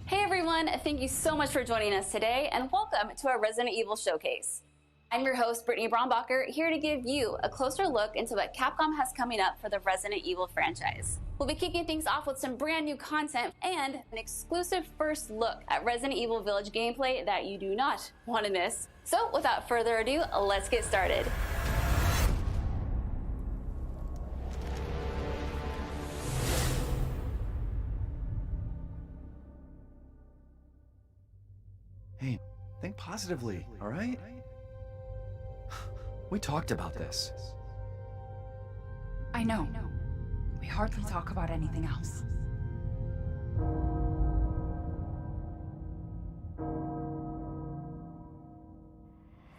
Hey everyone, thank you so much for joining us today and welcome to our Resident Evil Showcase. I'm your host, Brittany Brombacher, here to give you a closer look into what Capcom has coming up for the Resident Evil franchise. We'll be kicking things off with some brand new content and an exclusive first look at Resident Evil Village gameplay that you do not want to miss. So without further ado, let's get started. Hey, think positively, all right? We talked about this. I know. We hardly talk about anything else.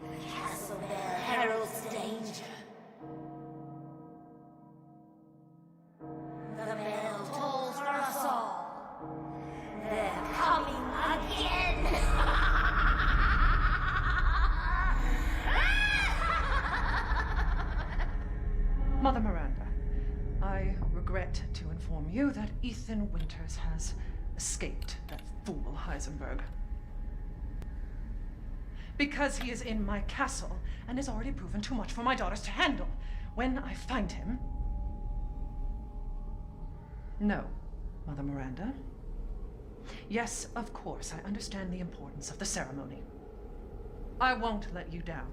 The castle bell heralds danger. The bell tolls for us all. They're coming again! Mother Miranda, I regret to inform you that Ethan Winters has escaped that fool Heisenberg. Because he is in my castle and has already proven too much for my daughters to handle. When I find him... No, Mother Miranda. Yes, of course, I understand the importance of the ceremony. I won't let you down.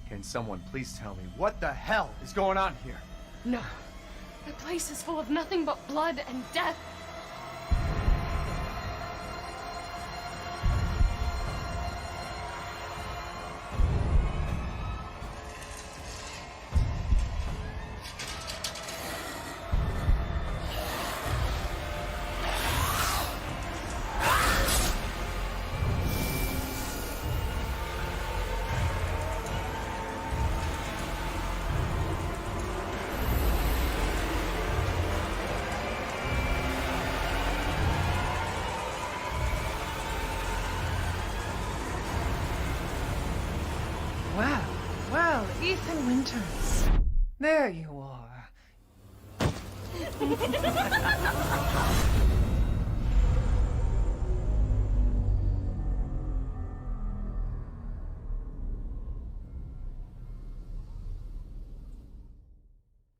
Can someone please tell me what the hell is going on here? No. The place is full of nothing but blood and death. Well, Ethan Winters. There you are.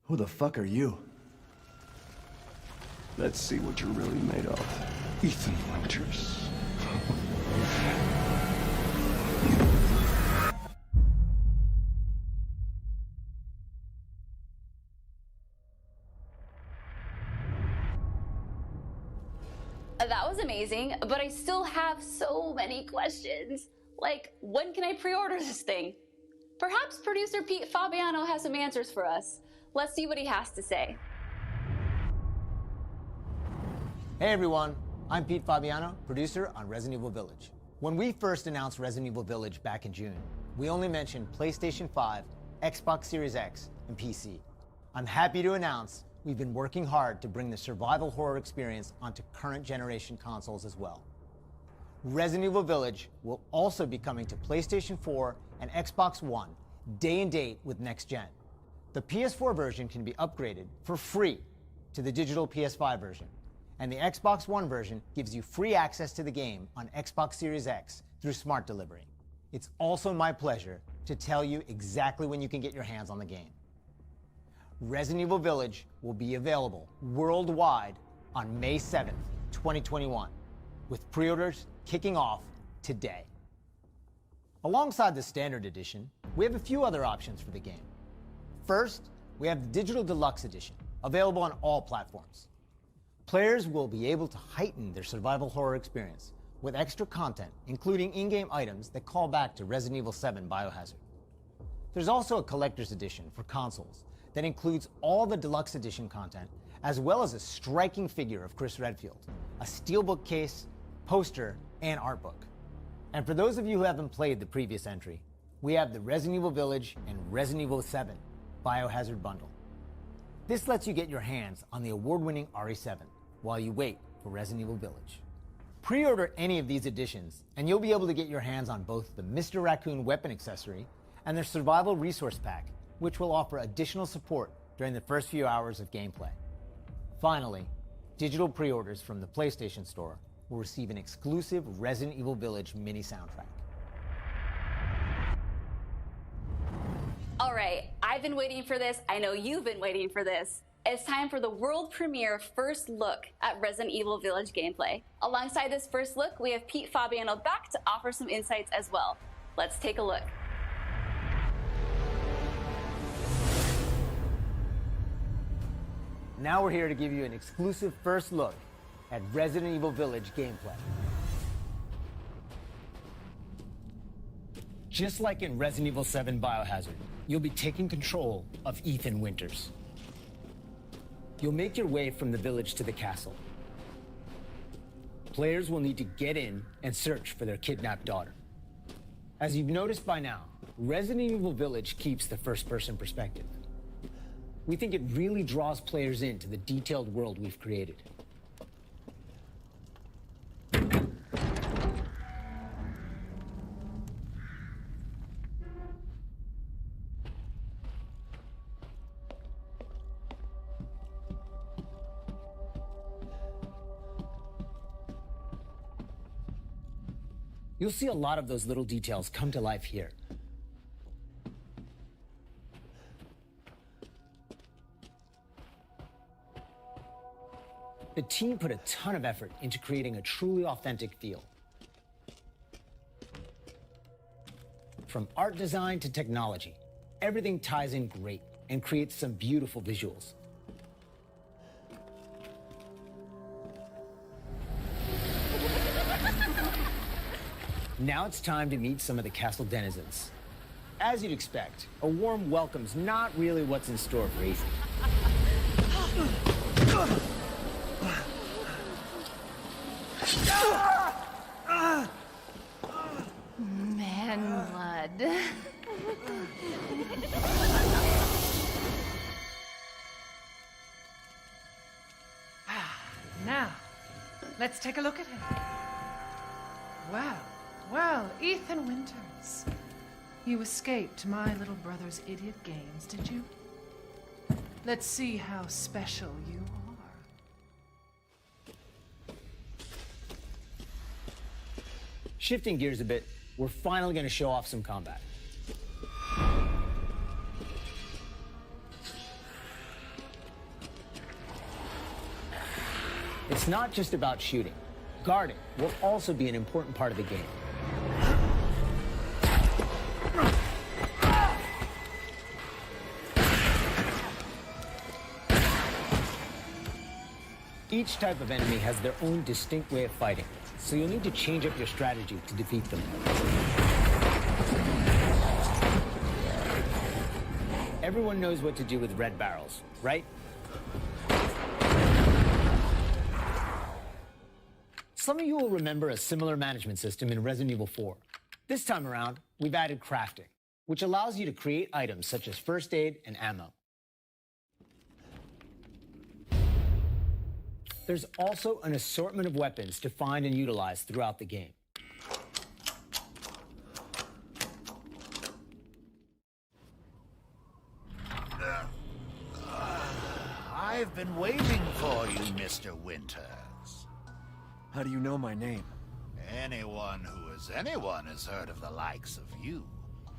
Who the fuck are you? Let's see what you're really made of. Ethan Winters. That was amazing, but I still have so many questions. Like, when can I pre-order this thing? Perhaps producer Pete Fabiano has some answers for us. Let's see what he has to say. Hey everyone, I'm Pete Fabiano, producer on Resident Evil Village. When we first announced Resident Evil Village back in June, we only mentioned PlayStation 5, Xbox Series X, and PC. I'm happy to announce we've been working hard to bring the survival horror experience onto current generation consoles as well. Resident Evil Village will also be coming to PlayStation 4 and Xbox One day and date with next gen. The PS4 version can be upgraded for free to the digital PS5 version, and the Xbox One version gives you free access to the game on Xbox Series X through Smart Delivery. It's also my pleasure to tell you exactly when you can get your hands on the game. Resident Evil Village will be available worldwide on May 7th, 2021, with pre-orders kicking off today. Alongside the Standard Edition, we have a few other options for the game. First, we have the Digital Deluxe Edition, available on all platforms. Players will be able to heighten their survival horror experience with extra content, including in-game items that call back to Resident Evil 7 Biohazard. There's also a Collector's Edition for consoles that includes all the Deluxe Edition content, as well as a striking figure of Chris Redfield, a steelbook case, poster, and art book. And for those of you who haven't played the previous entry, we have the Resident Evil Village and Resident Evil 7 Biohazard Bundle. This lets you get your hands on the award-winning RE7 while you wait for Resident Evil Village. Pre-order any of these editions, and you'll be able to get your hands on both the Mr. Raccoon weapon accessory and their Survival Resource Pack, which will offer additional support during the first few hours of gameplay. Finally, digital pre-orders from the PlayStation Store will receive an exclusive Resident Evil Village mini soundtrack. All right, I've been waiting for this. I know you've been waiting for this. It's time for the world premiere first look at Resident Evil Village gameplay. Alongside this first look, we have Pete Fabiano back to offer some insights as well. Let's take a look. Now we're here to give you an exclusive first look at Resident Evil Village gameplay. Just like in Resident Evil 7 Biohazard, you'll be taking control of Ethan Winters. You'll make your way from the village to the castle. Players will need to get in and search for their kidnapped daughter. As you've noticed by now, Resident Evil Village keeps the first-person perspective. We think it really draws players into the detailed world we've created. You'll see a lot of those little details come to life here. The team put a ton of effort into creating a truly authentic feel. From art design to technology, everything ties in great and creates some beautiful visuals. Now it's time to meet some of the castle denizens. As you'd expect, a warm welcome's not really what's in store for Ethan. Man blood. Now, let's take a look at him. Well, Ethan Winters. You escaped my little brother's idiot games, did you? Let's see how special you are. Shifting gears a bit, we're finally going to show off some combat. It's not just about shooting. Guarding will also be an important part of the game. Each type of enemy has their own distinct way of fighting, so you'll need to change up your strategy to defeat them. Everyone knows what to do with red barrels, right? Some of you will remember a similar management system in Resident Evil 4. This time around, we've added crafting, which allows you to create items such as first aid and ammo. There's also an assortment of weapons to find and utilize throughout the game. I've been waiting for you, Mr. Winters. How do you know my name? Anyone who is anyone has heard of the likes of you.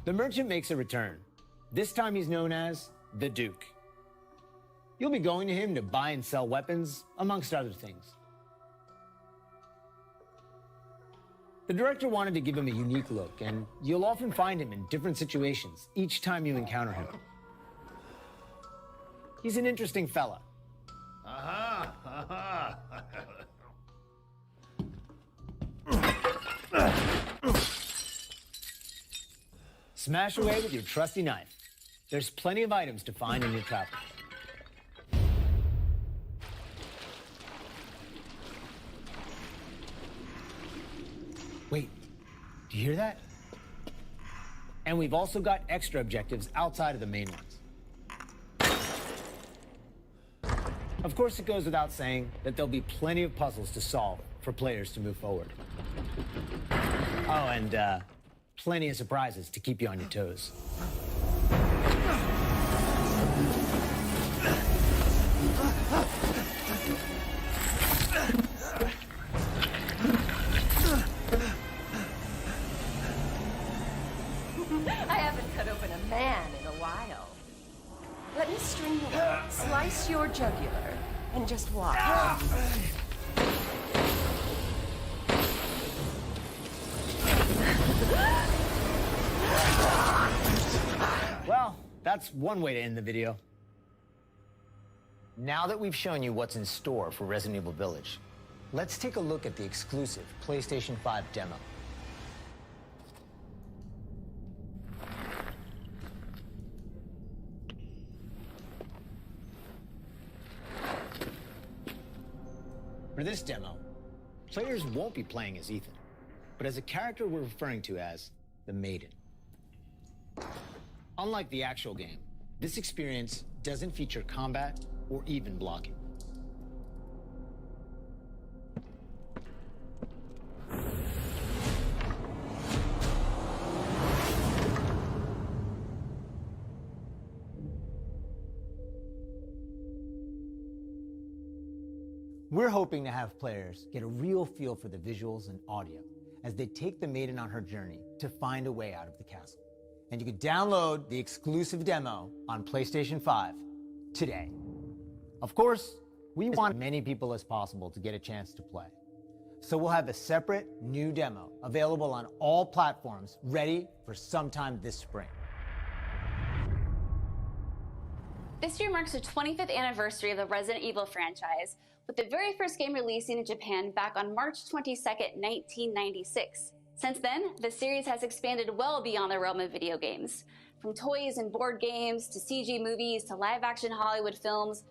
The merchant makes a return. This time he's known as the Duke. You'll be going to him to buy and sell weapons, amongst other things. The director wanted to give him a unique look, and you'll often find him in different situations each time you encounter him. He's an interesting fella. Aha! Aha! Smash away with your trusty knife. There's plenty of items to find in your travels. Wait, do you hear that? And we've also got extra objectives outside of the main ones. Of course, it goes without saying that there'll be plenty of puzzles to solve for players to move forward. Oh, and plenty of surprises to keep you on your toes. I haven't cut open a man in a while. Let me string you up, slice your jugular, and just watch. Well, that's one way to end the video. Now that we've shown you what's in store for Resident Evil Village, let's take a look at the exclusive PlayStation 5 demo. For this demo, players won't be playing as Ethan, but as a character we're referring to as the Maiden. Unlike the actual game, this experience doesn't feature combat or even blocking. We're hoping to have players get a real feel for the visuals and audio as they take the Maiden on her journey to find a way out of the castle. And you can download the exclusive demo on PlayStation 5 today. Of course, we want as many people as possible to get a chance to play. So we'll have a separate new demo available on all platforms ready for sometime this spring. This year marks the 25th anniversary of the Resident Evil franchise, with the very first game releasing in Japan back on March 22nd, 1996. Since then, the series has expanded well beyond the realm of video games. From toys and board games, to CG movies, to live-action Hollywood films,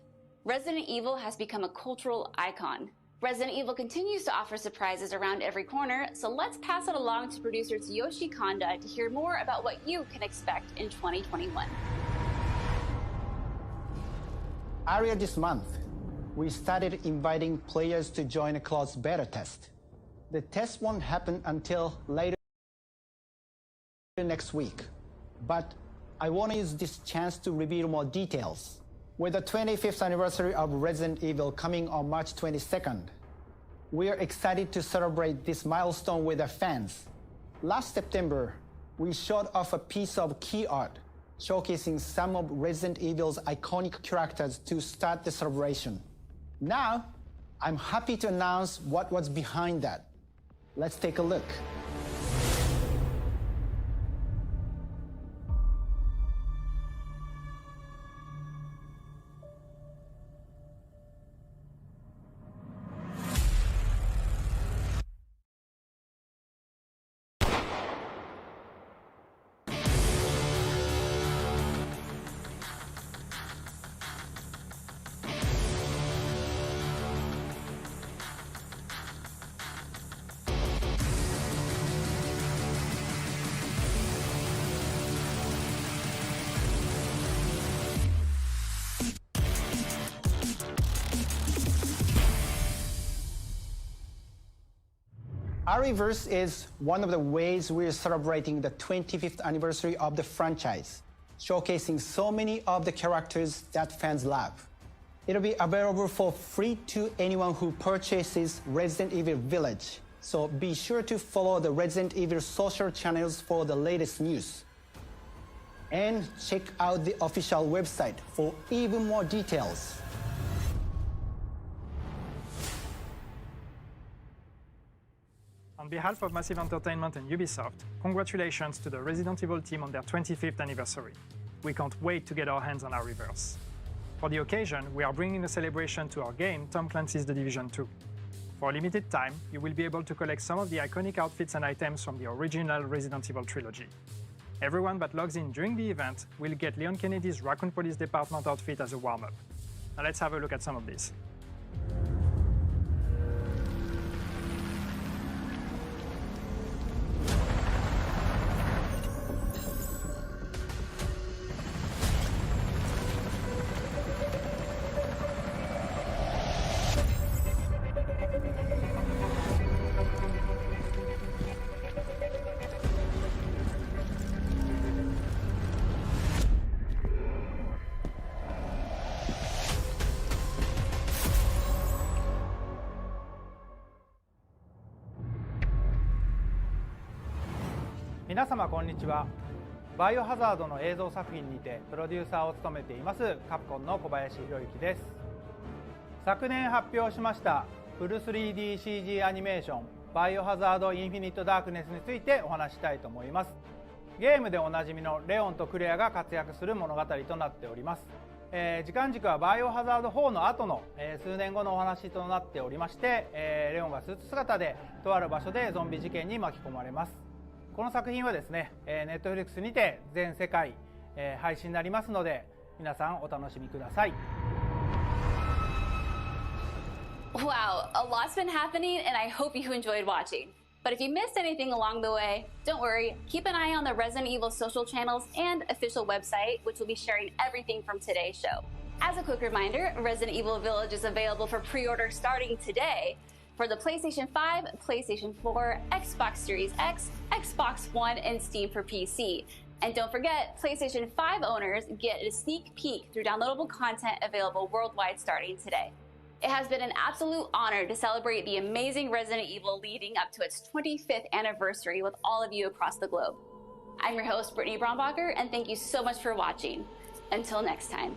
Resident Evil has become a cultural icon. Resident Evil continues to offer surprises around every corner, so let's pass it along to producer Tsuyoshi Kanda to hear more about what you can expect in 2021. Earlier this month, we started inviting players to join a closed beta test. The test won't happen until later next week, but I want to use this chance to reveal more details. With the 25th anniversary of Resident Evil coming on March 22nd, we are excited to celebrate this milestone with our fans. Last September, we showed off a piece of key art showcasing some of Resident Evil's iconic characters to start the celebration. Now, I'm happy to announce what was behind that. Let's take a look. Ariverse is one of the ways we're celebrating the 25th anniversary of the franchise, showcasing so many of the characters that fans love. It'll be available for free to anyone who purchases Resident Evil Village, so be sure to follow the Resident Evil social channels for the latest news. And check out the official website for even more details. On behalf of Massive Entertainment and Ubisoft, congratulations to the Resident Evil team on their 25th anniversary. We can't wait to get our hands on our Reverse. For the occasion, we are bringing a celebration to our game, Tom Clancy's The Division 2. For a limited time, you will be able to collect some of the iconic outfits and items from the original Resident Evil trilogy. Everyone that logs in during the event will get Leon Kennedy's Raccoon Police Department outfit as a warm-up. Now let's have a look at some of these. 皆様こんにちは。バイオハザードの映像作品にてプロデューサーを務めていますカプコンの小林博之です。昨年発表しましたフル 3DCG アニメーションバイオハザードインフィニットダークネスについてお話したいと思います。ゲームでおなじみのレオンとクレアが活躍する物語となっております。時間軸はバイオハザード4の後の、数年後のお話となっておりまして、レオンがスーツ姿でとある場所でゾンビ事件に巻き込まれます。この作品はですね、Netflix にて全世界、配信になりますので皆さんお楽しみください。Wow, a lot's been happening, and I hope you enjoyed watching. But if you missed anything along the way, don't worry. Keep an eye on the Resident Evil social channels and official website, which will be sharing everything from today's show. As a quick reminder, Resident Evil Village is available for pre-order starting today for the PlayStation 5, PlayStation 4, Xbox Series X, Xbox One, and Steam for PC. And don't forget, PlayStation 5 owners get a sneak peek through downloadable content available worldwide starting today. It has been an absolute honor to celebrate the amazing Resident Evil leading up to its 25th anniversary with all of you across the globe. I'm your host, Brittany Brombacher, and thank you so much for watching. Until next time.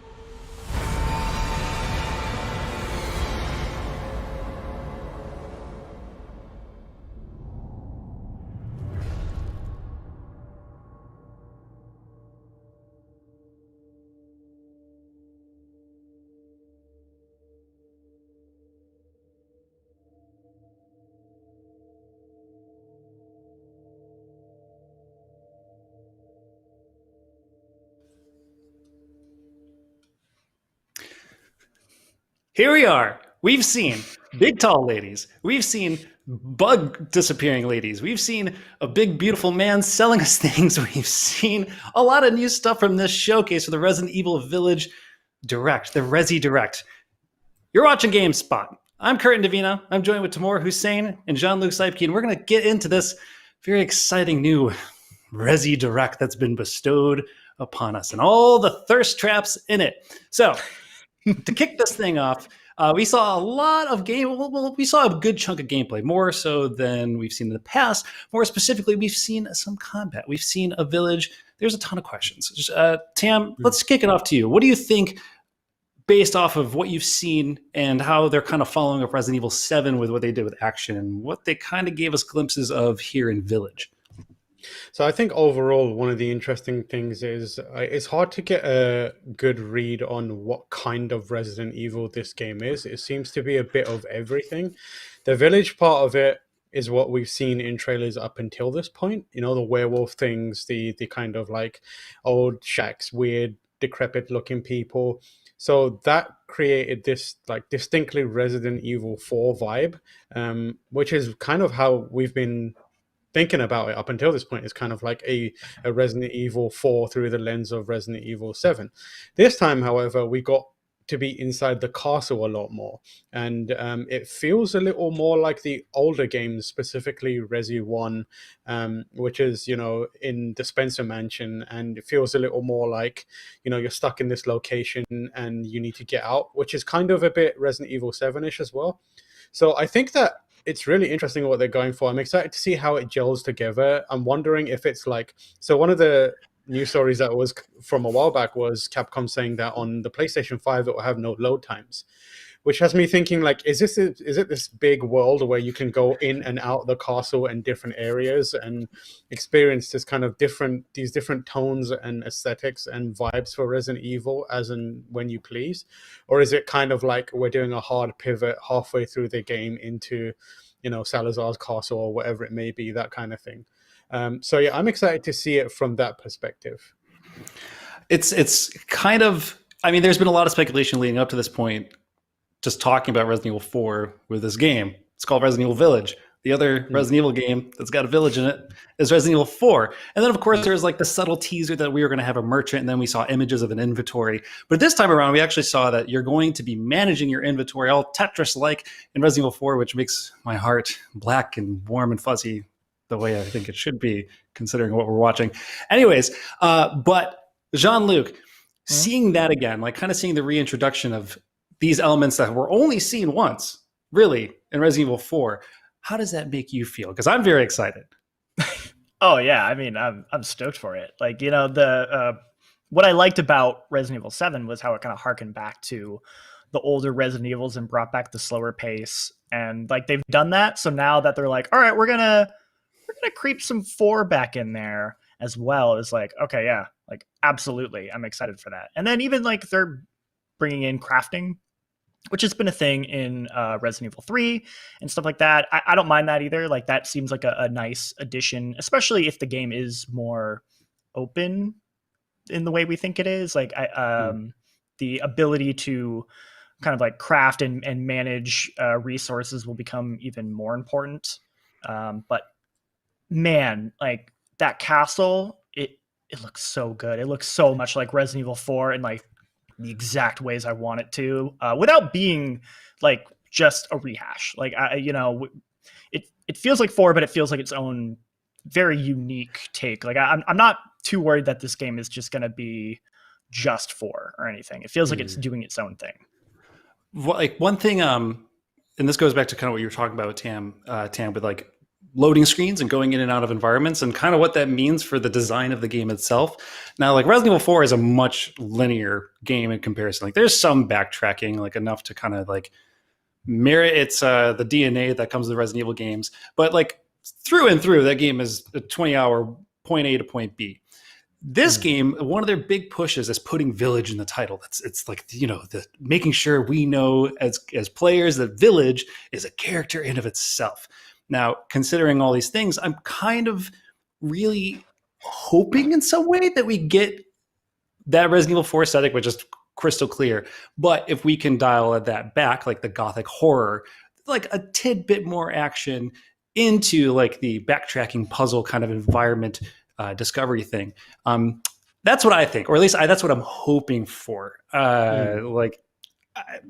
Here we are. We've seen big, tall ladies. We've seen bug disappearing ladies. We've seen a big, beautiful man selling us things. We've seen a lot of new stuff from this showcase for the Resident Evil Village Direct, the Resi Direct. You're watching GameSpot. I'm Curtin Davina. I'm joined with Timur Hussein and Jean-Luc Seipke, and we're going to get into this very exciting new Resi Direct that's been bestowed upon us and all the thirst traps in it. So, to kick this thing off, we saw a lot of we saw a good chunk of gameplay, more so than we've seen in the past. More specifically, we've seen some combat. We've seen a village. There's a ton of questions. Tam, let's kick it off to you. What do you think, based off of what you've seen and how they're kind of following up Resident Evil 7 with what they did with action and what they kind of gave us glimpses of here in Village? So I think overall, one of the interesting things is it's hard to get a good read on what kind of Resident Evil this game is. It seems to be a bit of everything. The village part of it is what we've seen in trailers up until this point. You know, the werewolf things, the kind of like old shacks, weird, decrepit looking people. So that created this like distinctly Resident Evil 4 vibe, which is kind of how we've been thinking about it up until this point. Is kind of like a Resident Evil 4 through the lens of Resident Evil 7. This time, however, we got to be inside the castle a lot more, and it feels a little more like the older games, specifically Resi 1, which is, you know, in the Spencer Mansion, and it feels a little more like, you know, you're stuck in this location and you need to get out, which is kind of a bit Resident Evil 7-ish as well. So I think that it's really interesting what they're going for. I'm excited to see how it gels together. I'm wondering if it's like, so one of the news stories that was from a while back was Capcom saying that on the PlayStation 5 it will have no load times, which has me thinking like, is it this big world where you can go in and out the castle and different areas and experience this kind of these different tones and aesthetics and vibes for Resident Evil as and when you please? Or is it kind of like we're doing a hard pivot halfway through the game into, you know, Salazar's castle or whatever it may be, that kind of thing? So yeah, I'm excited to see it from that perspective. It's kind of, I mean, there's been a lot of speculation leading up to this point, just talking about Resident Evil 4 with this game. It's called Resident Evil Village. The other Resident Evil game that's got a village in it is Resident Evil 4. And then, of course, there's like the subtle teaser that we were going to have a merchant, and then we saw images of an inventory. But this time around, we actually saw that you're going to be managing your inventory all Tetris-like in Resident Evil 4, which makes my heart black and warm and fuzzy the way I think it should be, considering what we're watching. Anyways, but Jean-Luc, seeing that again, like kind of seeing the reintroduction of these elements that were only seen once, really, in Resident Evil 4, how does that make you feel? Because I'm very excited. Oh yeah, I mean, I'm stoked for it. Like, the what I liked about Resident Evil 7 was how it kind of harkened back to the older Resident Evils and brought back the slower pace. And like they've done that, so now that they're like, all right, we're gonna creep some 4 back in there as well. Is like, okay, yeah, like absolutely, I'm excited for that. And then even like they're bringing in crafting, which has been a thing in Resident Evil 3 and stuff like that. I don't mind that either. Like that seems like a nice addition, especially if the game is more open in the way we think it is. Like the ability to kind of like craft and manage resources will become even more important. But man, like that castle, it looks so good. It looks so much like Resident Evil 4 and like the exact ways I want it to, without being like just a rehash. Like it feels like 4, but it feels like its own very unique take. Like I'm not too worried that this game is just going to be just 4 or anything. It feels like it's doing its own thing. Well, like one thing, and this goes back to kind of what you were talking about with Tam, with like loading screens and going in and out of environments and kind of what that means for the design of the game itself. Now, like Resident Evil 4 is a much linear game in comparison. Like there's some backtracking, like enough to kind of like merit its the DNA that comes with the Resident Evil games. But like through and through, that game is a 20-hour point A to point B. This game, one of their big pushes is putting Village in the title. It's like, the making sure we know as players that Village is a character in of itself. Now, considering all these things, I'm kind of really hoping in some way that we get that Resident Evil 4 aesthetic, which is crystal clear. But if we can dial that back, like the gothic horror, like a tidbit more action into like the backtracking puzzle kind of environment discovery thing. That's what I think, or at least that's what I'm hoping for. Like,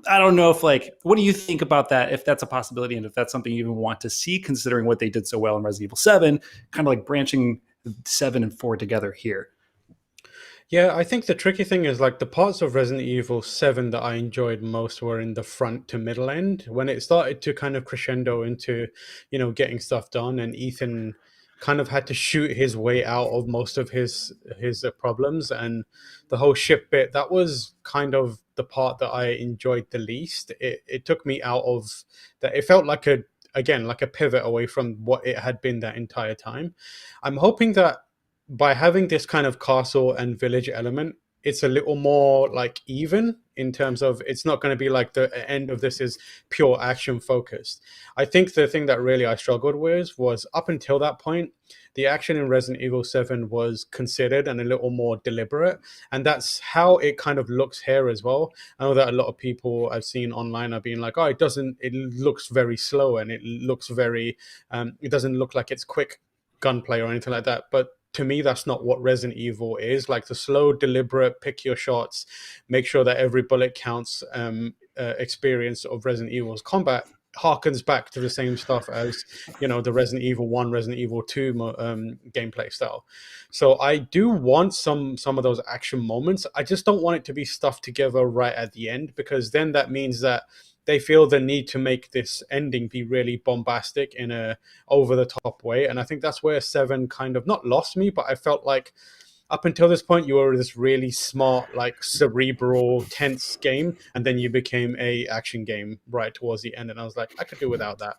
I don't know if like, what do you think about that? If that's a possibility and if that's something you even want to see, considering what they did so well in Resident Evil 7, kind of like branching 7 and 4 together here. Yeah, I think the tricky thing is like the parts of Resident Evil 7 that I enjoyed most were in the front to middle end. When it started to kind of crescendo into, getting stuff done, and Ethan kind of had to shoot his way out of most of his problems, and the whole ship bit, that was kind of the part that I enjoyed the least. It took me out of that. It felt like a pivot away from what it had been that entire time. I'm hoping that by having this kind of castle and village element, it's a little more like even in terms of it's not going to be like the end of this is pure action focused. I think the thing that really I struggled with was up until that point, the action in Resident Evil 7 was considered and a little more deliberate. And that's how it kind of looks here as well. I know that a lot of people I've seen online are being like, oh, it looks very slow and it looks very, it doesn't look like it's quick gunplay or anything like that. But to me, that's not what Resident Evil is. Like the slow, deliberate, pick your shots, make sure that every bullet counts experience of Resident Evil's combat harkens back to the same stuff as, the Resident Evil 1, Resident Evil 2 gameplay style. So I do want some of those action moments. I just don't want it to be stuffed together right at the end, because then that means that they feel the need to make this ending be really bombastic in a over-the-top way. And I think that's where 7 kind of not lost me, but I felt like up until this point, you were this really smart, like cerebral, tense game, and then you became a action game right towards the end. And I was like, I could do without that.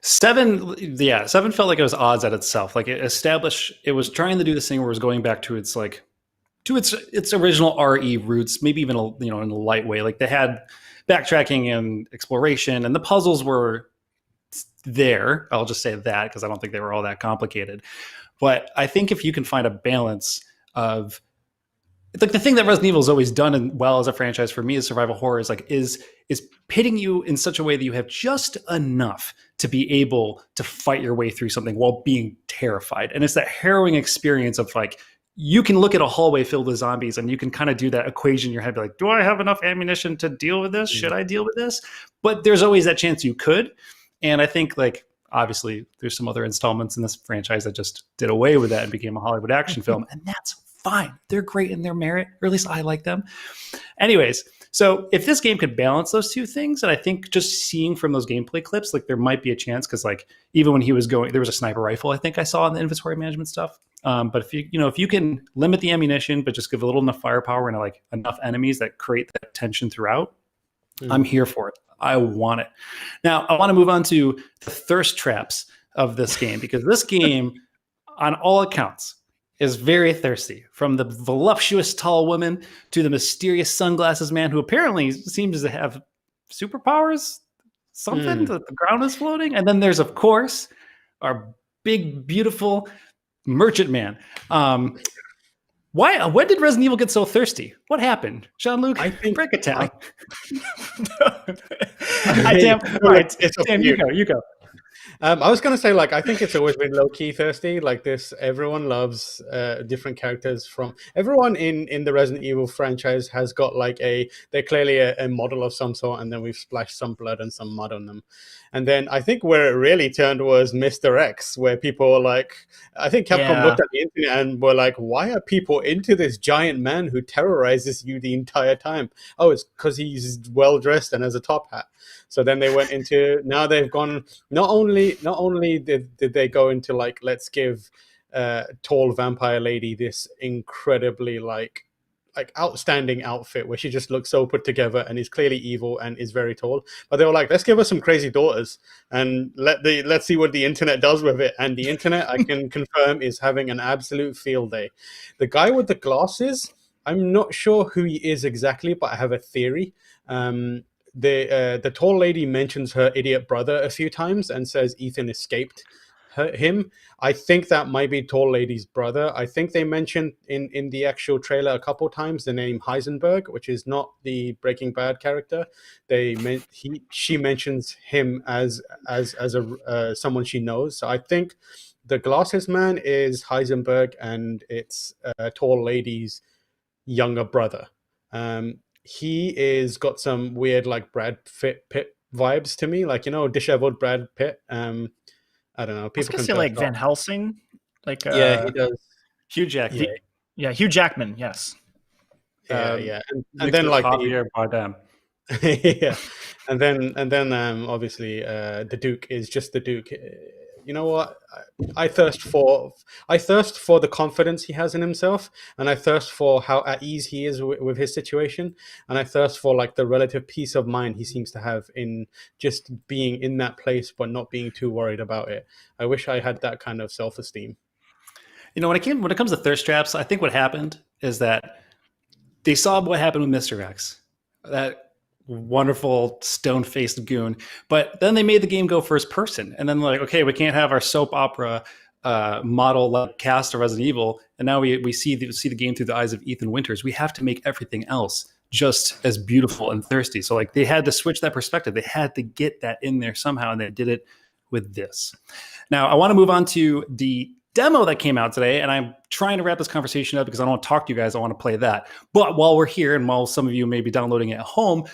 7 felt like it was odds at itself. Like it was trying to do this thing where it was going back to its like to its original RE roots, maybe even in a light way. Like they had backtracking and exploration, and the puzzles were there. I'll just say that because I don't think they were all that complicated. But I think if you can find a balance of like the thing that Resident Evil has always done well as a franchise for me as survival horror is pitting you in such a way that you have just enough to be able to fight your way through something while being terrified. And it's that harrowing experience of like, you can look at a hallway filled with zombies and you can kind of do that equation in your head, be like, do I have enough ammunition to deal with this? Should I deal with this? But there's always that chance you could. And I think like, obviously there's some other installments in this franchise that just did away with that and became a Hollywood action film. And that's fine. They're great in their merit, or at least I like them. Anyways, So if this game could balance those two things, and I think just seeing from those gameplay clips, like there might be a chance because like even when he was going, there was a sniper rifle I think I saw in the inventory management stuff. But if you can limit the ammunition, but just give a little enough firepower and like enough enemies that create that tension throughout, I'm here for it. I want it. Now I want to move on to the thirst traps of this game because this game, on all accounts, is very thirsty. From the voluptuous tall woman to the mysterious sunglasses man who apparently seems to have superpowers, something that the ground is floating. And then there's, of course, our big, beautiful merchant man. When did Resident Evil get so thirsty? What happened? Jean-Luc, break it down. You go. I was going to say, like, I think it's always been low-key thirsty. Like this, everyone loves different characters from... Everyone in the Resident Evil franchise has got, like, they're clearly a model of some sort, and then we've splashed some blood and some mud on them. And then I think where it really turned was Mr. X, where people were like... I think Capcom looked at the internet and were like, why are people into this giant man who terrorizes you the entire time? Oh, it's because he's well-dressed and has a top hat. So then they went into, now they've gone, not only did they go into like, let's give tall vampire lady this incredibly like outstanding outfit where she just looks so put together and is clearly evil and is very tall. But they were like, let's give her some crazy daughters and let's see what the internet does with it. And the internet, I can confirm, is having an absolute field day. The guy with the glasses, I'm not sure who he is exactly, but I have a theory. The tall lady mentions her idiot brother a few times and says Ethan escaped him. I think that might be tall lady's brother. I think they mentioned in the actual trailer a couple times the name Heisenberg, which is not the Breaking Bad character. She mentions him as a someone she knows. So I think the glasses man is Heisenberg and it's tall lady's younger brother. He is got some weird like Brad Pitt vibes to me, like disheveled Brad Pitt. I don't know. People can say like Van Helsing, like yeah, he does. Hugh Jackman. Hugh Jackman. Yes. Yeah, and then like Javier Bardem. Yeah, and then obviously the Duke is just the Duke. You know what? I thirst for the confidence he has in himself, and I thirst for how at ease he is with his situation, and I thirst for like the relative peace of mind he seems to have in just being in that place but not being too worried about it. I wish I had that kind of self-esteem. When it comes to thirst traps, I think what happened is that they saw what happened with Mr. X. That wonderful stone-faced goon, but then they made the game go first person, and then like, okay, we can't have our soap opera model like cast of Resident Evil, and now we see the game through the eyes of Ethan Winters. We have to make everything else just as beautiful and thirsty. So like they had to switch that perspective. They had to get that in there somehow, and they did it with this. Now I want to move on to the demo that came out today, and I'm trying to wrap this conversation up because I don't want to talk to you guys. I want to play that. But while we're here, and while some of you may be downloading it at home,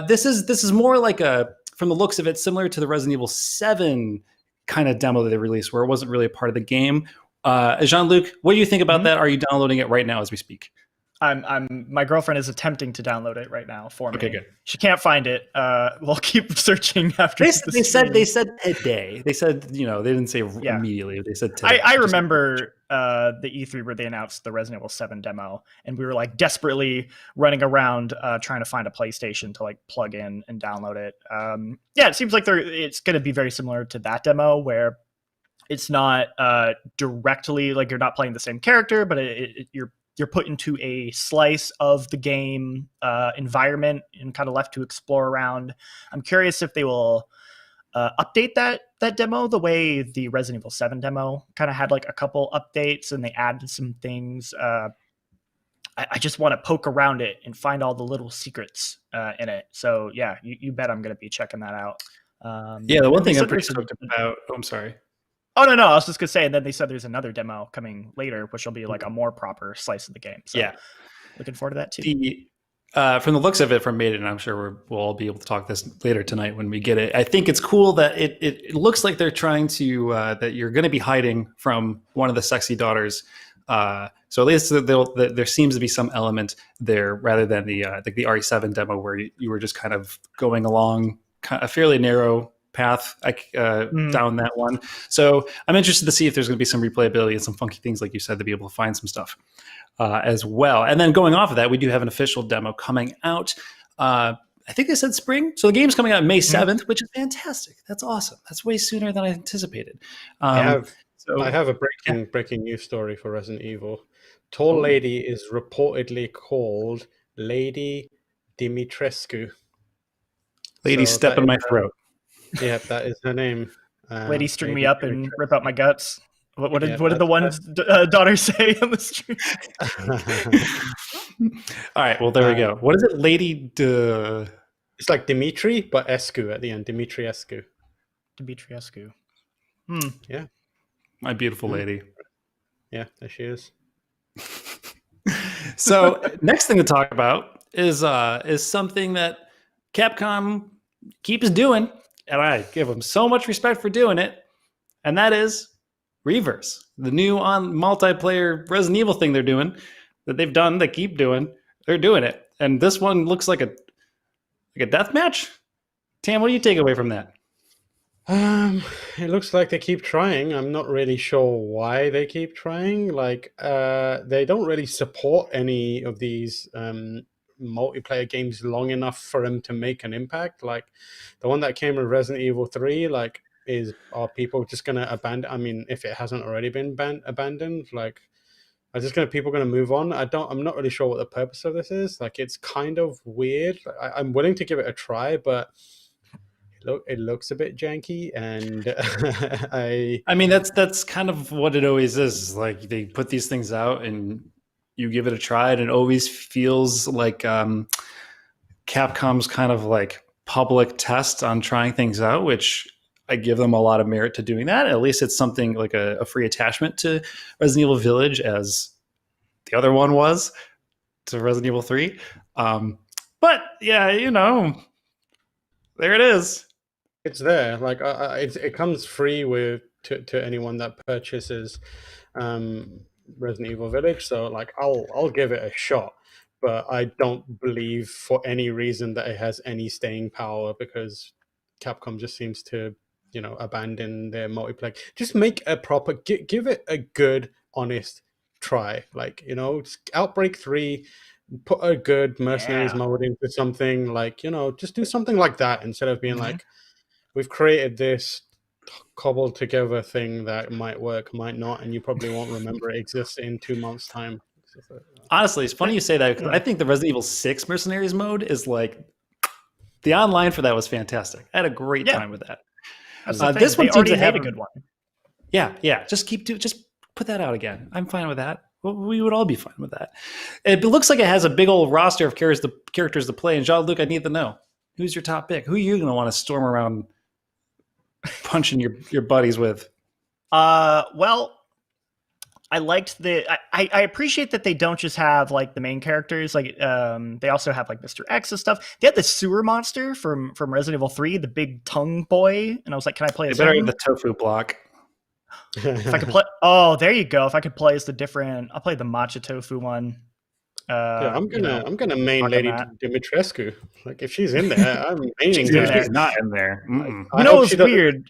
this is more like from the looks of it, similar to the Resident Evil 7 kind of demo that they released, where it wasn't really a part of the game. Jean-Luc, what do you think about that? Are you downloading it right now as we speak? My girlfriend is attempting to download it right now for me. Okay, good. She can't find it. We'll keep searching after. They said today. They said they didn't say immediately. They said today. I remember the E3 where they announced the Resident Evil 7 demo, and we were like desperately running around trying to find a PlayStation to like plug in and download it. It seems like it's going to be very similar to that demo where it's not directly like you're not playing the same character, but you're put into a slice of the game environment and kind of left to explore around. I'm curious if they will update that demo the way the Resident Evil 7 demo kind of had like a couple updates and they added some things. I just want to poke around it and find all the little secrets in it. So yeah, you bet I'm going to be checking that out. The one thing I'm pretty stoked about. Oh, I'm sorry. Oh, no. I was just going to say, and then they said there's another demo coming later, which will be like a more proper slice of the game. So looking forward to that too. From the looks of it from Maiden, I'm sure we'll all be able to talk this later tonight when we get it. I think it's cool that it looks like they're trying to, that you're going to be hiding from one of the sexy daughters So at least there seems to be some element there rather than the like the RE7 demo where you were just kind of going along a fairly narrow path down that one. So I'm interested to see if there's going to be some replayability and some funky things, like you said, to be able to find some stuff as well. And then going off of that, we do have an official demo coming out. I think they said spring. So the game's coming out May 7th, which is fantastic. That's awesome. That's way sooner than I anticipated. I have a breaking news story for Resident Evil. Tall lady is reportedly called Lady Dimitrescu. Lady step in my throat. Yeah, that is her name. Lady string me up and rip out my guts. What did the one daughter say on the stream? All right, well, there we go. What is it, Lady? It's like Dimitri, but Escu at the end. Dimitriescu. Dimitriescu. Yeah. My beautiful lady. Yeah, there she is. So next thing to talk about is something that Capcom keeps doing, and I give them so much respect for doing it, and that is Reverse, the new on multiplayer Resident Evil thing they've done, they keep doing. They're doing it, and this one looks like a death match. Tam, what do you take away from that? It looks like they keep trying. I'm not really sure why they keep trying. Like, they don't really support any of these multiplayer games long enough for them to make an impact. Like the one that came with Resident Evil 3, like, are people just going to abandon? I mean, if it hasn't already been abandoned, like, are just people going to move on? I'm not really sure what the purpose of this is. Like, it's kind of weird. I'm willing to give it a try, but it looks a bit janky, and I mean that's kind of what it always is. Like, they put these things out and you give it a try, and it always feels like Capcom's kind of like public test on trying things out, which I give them a lot of merit to doing that. At least it's something like a free attachment to Resident Evil Village, as the other one was to Resident Evil 3. But yeah, there it is. It's there. Like, it comes free to anyone that purchases Resident Evil Village. So like, I'll give it a shot, but I don't believe for any reason that it has any staying power, because Capcom just seems to abandon their multiplayer. Just make a proper, give it a good, honest try. Like, Outbreak 3, put a good Mercenaries mode into something, like, just do something like that, instead of being like, we've created this cobbled together thing that might work, might not, and you probably won't remember it exists in 2 months' time. Honestly, it's funny you say that, because I think the Resident Evil 6 Mercenaries mode is like, the online for that was fantastic. I had a great time with that. This one seems to have a good one. Yeah. Just put that out again. I'm fine with that. We would all be fine with that. It looks like it has a big old roster of characters to play. And Jean-Luc, I need to know, who's your top pick? Who are you going to want to storm around punching your buddies with? Well, I liked I appreciate that they don't just have like the main characters. Like, they also have like Mr. X and stuff. They had the sewer monster from Resident Evil 3, the big tongue boy, and I was like, can I play as him? Better the tofu block. If I could play, oh, there you go. If I could play as I'll play the matcha tofu one. I'm gonna main Lady Dimitrescu. Like, if she's in there, I'm maining her. She's not in there. It's weird.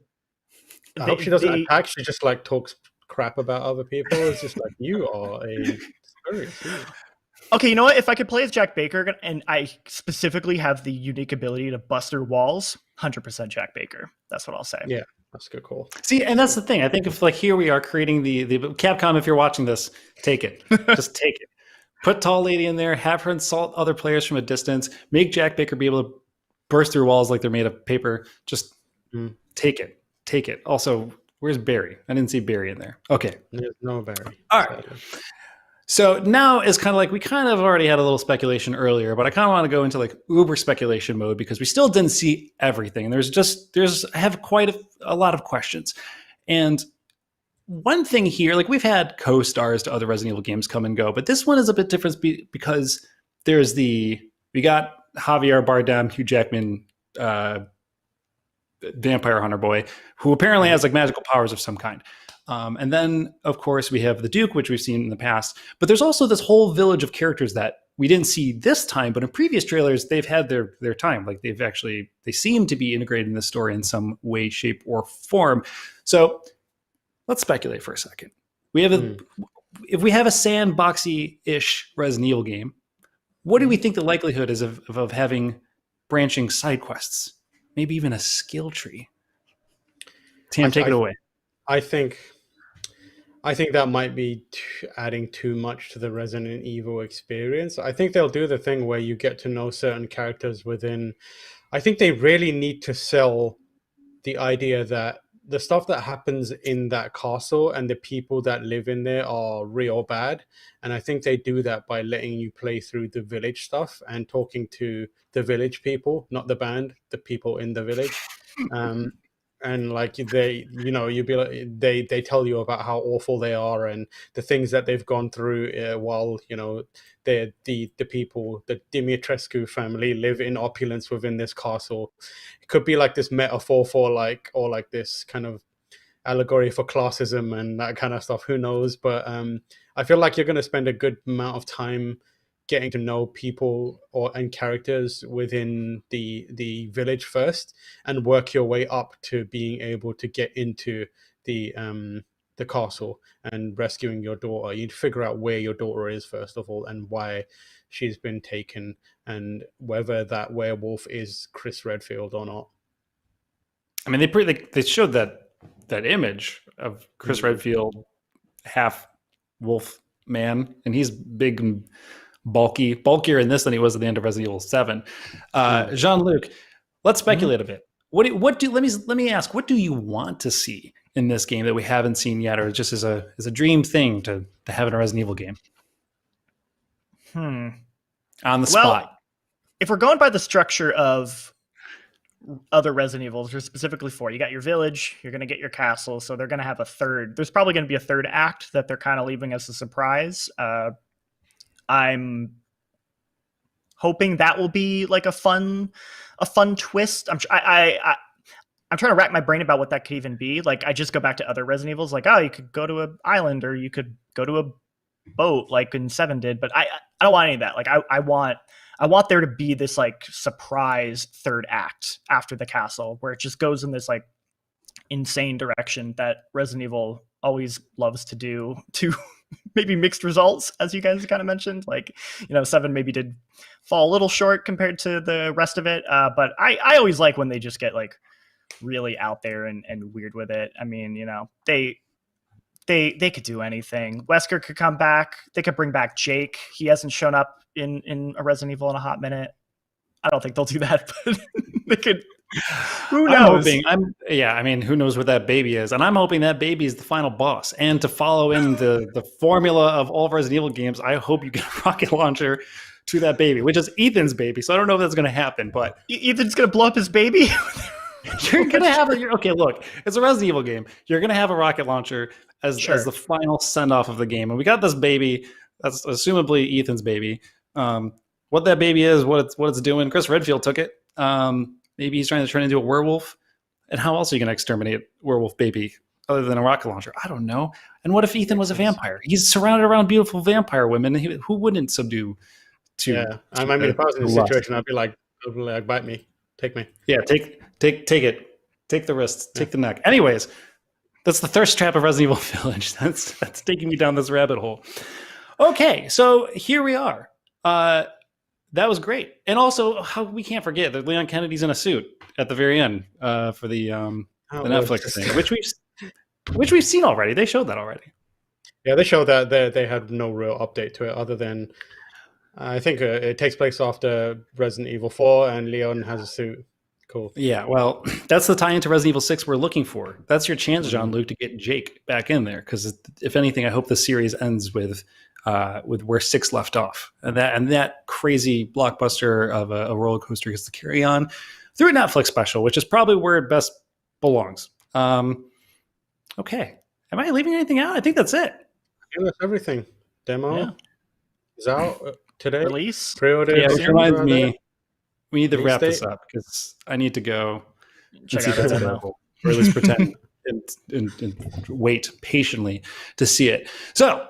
I hope she doesn't attack. She just like talks crap about other people. It's just like, you are a Okay, you know what? If I could play as Jack Baker, and I specifically have the unique ability to bust through walls, 100% Jack Baker. That's what I'll say. Yeah, that's a good call. See, and that's the thing. I think if like here we are creating the Capcom, if you're watching this, take it. Just take it. Put Tall Lady in there, have her insult other players from a distance, make Jack Baker be able to burst through walls like they're made of paper. Just take it. Take it. Also, where's Barry? I didn't see Barry in there. Okay. There's no Barry. All right. So now it's kind of like, we kind of already had a little speculation earlier, but I kind of want to go into like uber speculation mode, because we still didn't see everything. And I have quite a lot of questions. And one thing here, like, we've had co-stars to other Resident Evil games come and go, but this one is a bit different because we got Javier Bardem, Hugh Jackman, vampire hunter boy, who apparently has like magical powers of some kind. And then, of course, we have the Duke, which we've seen in the past. But there's also this whole village of characters that we didn't see this time, but in previous trailers, they've had their time. Like they seem to be integrated in the story in some way, shape, or form. So let's speculate for a second. We have if we have a sandboxy-ish Resident Evil game, what do we think the likelihood is of having branching side quests? Maybe even a skill tree. Tam, take it away. I think that might be adding too much to the Resident Evil experience. I think they'll do the thing where you get to know certain characters within. I think they really need to sell the idea that the stuff that happens in that castle and the people that live in there are real bad. And I think they do that by letting you play through the village stuff and talking to the village people, not the band, the people in the village. And like they, you'd be like, they tell you about how awful they are and the things that they've gone through while the people, the Dimitrescu family, live in opulence within this castle. It could be like this metaphor for like this kind of allegory for classism and that kind of stuff. Who knows? But I feel like you're going to spend a good amount of time getting to know people and characters within the village first, and work your way up to being able to get into the castle and rescuing your daughter. You'd figure out where your daughter is first of all, and why she's been taken, and whether that werewolf is Chris Redfield or not. I mean, they showed that image of Chris Redfield, half wolf man, and he's big and bulkier in this than he was at the end of Resident Evil 7. Jean-Luc, let's speculate a bit. Let me ask, what do you want to see in this game that we haven't seen yet, or just as a dream thing to have in a Resident Evil game? On the spot. Well, if we're going by the structure of other Resident Evils, or specifically 4, you got your village, you're going to get your castle, so they're going to have there's probably going to be a third act that they're kind of leaving us a surprise. I'm hoping that will be like a fun twist. I'm trying to rack my brain about what that could even be. Like, I just go back to other Resident Evils, like, oh, you could go to an island, or you could go to a boat, like in 7 did. But I don't want any of that. Like, I want there to be this like surprise third act after the castle, where it just goes in this like insane direction that Resident Evil always loves to do, to maybe mixed results, as you guys kind of mentioned. Like, 7 maybe did fall a little short compared to the rest of it. But I always like when they just get like really out there and weird with it. I mean, they could do anything. Wesker could come back. They could bring back Jake. He hasn't shown up in a Resident Evil in a hot minute. I don't think they'll do that, but they could. Who knows? I mean, who knows what that baby is? And I'm hoping that baby is the final boss. And to follow in the formula of all of Resident Evil games, I hope you get a rocket launcher to that baby, which is Ethan's baby. So I don't know if that's going to happen, but Ethan's going to blow up his baby. You're going to have okay, look, it's a Resident Evil game. You're going to have a rocket launcher as the final send off of the game. And we got this baby. That's assumably Ethan's baby. What that baby is, what it's doing. Chris Redfield took it. Maybe he's trying to turn into a werewolf. And how else are you going to exterminate werewolf baby other than a rocket launcher? I don't know. And what if Ethan was a vampire? He's surrounded around beautiful vampire women. Who wouldn't subdue to? Yeah, I mean, if I was in this situation, I'd be like, bite me, take me. Yeah, take it, take the wrist, take the neck. Anyways, that's the thirst trap of Resident Evil Village. That's taking me down this rabbit hole. Okay, so here we are. That was great, and also we can't forget that Leon Kennedy's in a suit at the very end for the Netflix thing, which we've seen already. They showed that already. Yeah, they showed that they had no real update to it other than I think it takes place after Resident Evil 4, and Leon has a suit. Cool. Yeah, well, that's the tie into Resident Evil 6 we're looking for. That's your chance, Jean-Luc, to get Jake back in there, because if anything, I hope the series ends with where 6 left off, and that crazy blockbuster of a roller coaster gets to carry on through a Netflix special, which is probably where it best belongs. Okay, am I leaving anything out? I think that's it. Yeah, that's everything. Demo is out today. Release pre-order. Yeah, which reminds me, we need to wrap this up because I need to go check and see out if it's available, or at least pretend and wait patiently to see it. So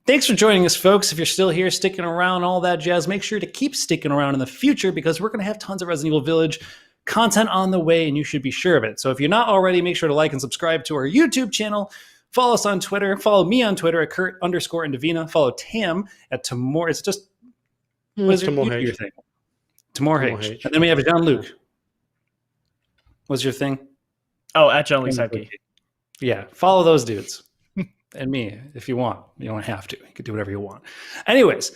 thanks for joining us, folks. If you're still here, sticking around, all that jazz, make sure to keep sticking around in the future because we're going to have tons of Resident Evil Village content on the way, and you should be sure of it. So if you're not already, make sure to like and subscribe to our YouTube channel. Follow us on Twitter. Follow me on Twitter at Kurt_Indivina. Follow Tam at Tamor. It's just what is your thing? Tamor H. And then we have Jean-Luc. What's your thing? Oh, at Jean-Luc Seipke. Yeah, follow those dudes. And me, if you want. You don't have to. You can do whatever you want. Anyways,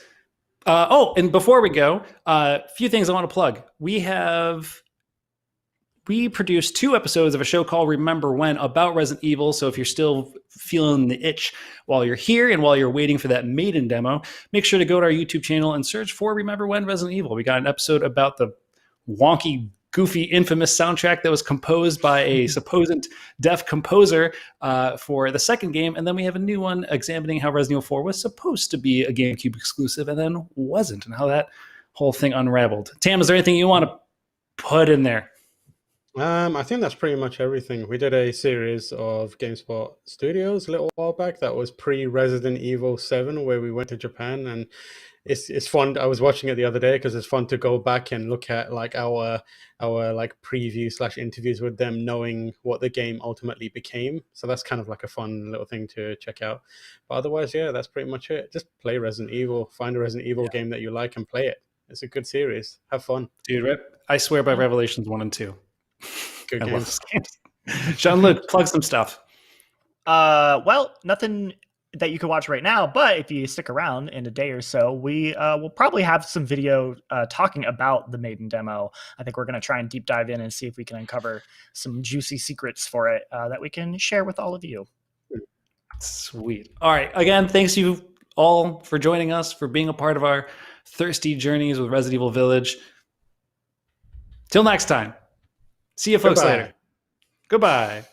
and before we go, a few things I want to plug. We produced 2 episodes of a show called Remember When about Resident Evil. So if you're still feeling the itch while you're here and while you're waiting for that maiden demo, make sure to go to our YouTube channel and search for Remember When Resident Evil. We got an episode about the wonky, goofy, infamous soundtrack that was composed by a supposed deaf composer for the second game. And then we have a new one examining how Resident Evil 4 was supposed to be a GameCube exclusive and then wasn't, and how that whole thing unraveled. Tam, is there anything you want to put in there? I think that's pretty much everything. We did a series of GameSpot Studios a little while back that was pre-Resident Evil 7, where we went to Japan, and it's fun. I was watching it the other day because it's fun to go back and look at like our like preview / interviews with them, knowing what the game ultimately became. So that's kind of like a fun little thing to check out. But otherwise, yeah, that's pretty much it. Just play Resident Evil, find a Resident Evil game that you like and play it. It's a good series. Have fun. Dude, I swear by Revelations 1 and 2. Good I games. love those games. Jean-Luc, plug some stuff. Well, nothing that you can watch right now, but if you stick around in a day or so, we will probably have some video talking about the maiden demo. I think we're going to try and deep dive in and see if we can uncover some juicy secrets for it that we can share with all of you. Sweet. All right. Again, thanks you all for joining us, for being a part of our thirsty journeys with Resident Evil Village. Till next time. See you folks later. Goodbye.